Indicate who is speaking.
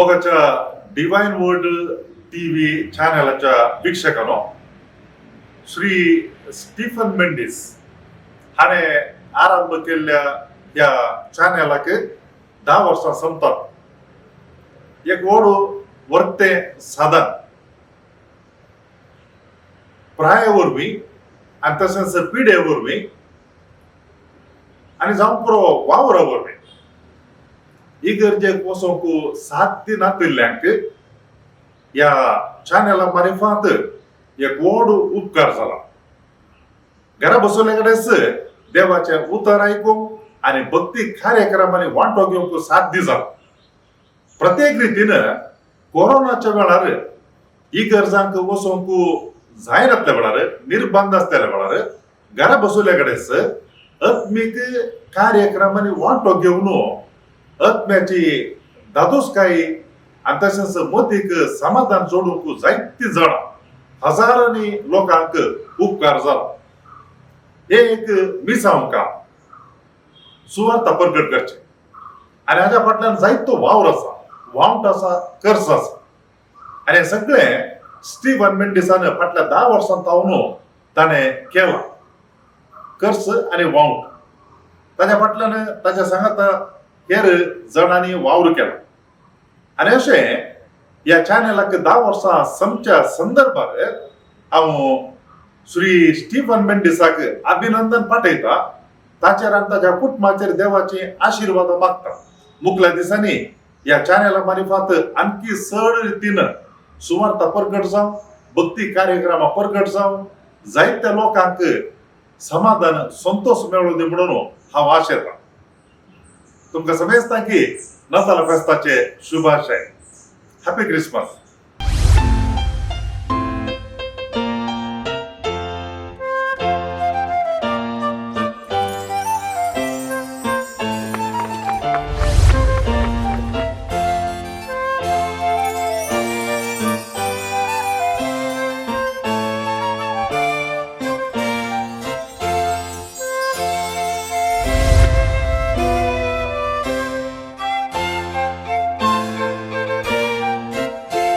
Speaker 1: मोगाच्या divine word TV ಚಾನೆಲ್च्या ವೀಕ್ಷಕನು श्री स्टीफन मेंडिस हाने आरंभ केलेल्या या चॅनेलाक 10 वर्षां संपतात. एक ओढू वर्ते साधन प्रायावरवी आणि तसंच पिढ्यावरवी आणि जाऊन पुरो वावरावरवी ಈ ಗರ್ಜೆ ಕೋಸಂಕು ಸಾಧ್ಯ ನಾಪಿಲ್ಯಾಂಕ್ या चॅनेला मार्फत एक ओढ उपकार झाला. घरा बसवल्याकडेच देवाचे उतार ऐकून आणि भक्ती कार्यक्रमाने वांटो घेऊन साध्य झाला. प्रत्येक रीतीनं कोरोनाच्या वेळार ಈ गरजांक वसोंकू जायरातल्या वेळार निर्बंध असलेल्या वेळार घरा बसवल्याकडेच आत्मिक कार्यक्रमाने वांटो घेऊन आत्म्याची दादोसकाई आणि तसेच मोतीक समाधान जोडून जायती जण हजारांनी लोकांक उपकार झाला. हे एक मिसावका सुवार्ता प्रकट करचे आणि हाच्या फाटल्यान जायतो वावर असा वावट असा कर्ज असा आणि हे सगळे स्टीफन मेंडिसान फाटल्या 10 वर्षांत ताने केला. कर्ज आणि वावट ताच्या फाटल्यान ताच्या सांगात हेर जणांनी वावर केला आणि असे या चॅनेलाक 10 वर्षां समच्या संदर्भात हांव श्री स्टीफन मेंडिसाक अभिनंदन पाठयता. ताचेर आनी ताच्या कुटुंबाचेर देवाचे आशीर्वाद मागता. मुखल्या दिसांनी या चॅनेला मार्फत आणखी सड रितीनं सुवार्ता प्रकट जावं, भक्ती कार्यक्रम प्रकट जावं, जायत्या लोकांक समाधान संतोष मेळो दी म्हणून हांव आशेता. तुमकां सगळ्यांक की नाताळ फेस्ताचे शुभाशय. Happy Christmas.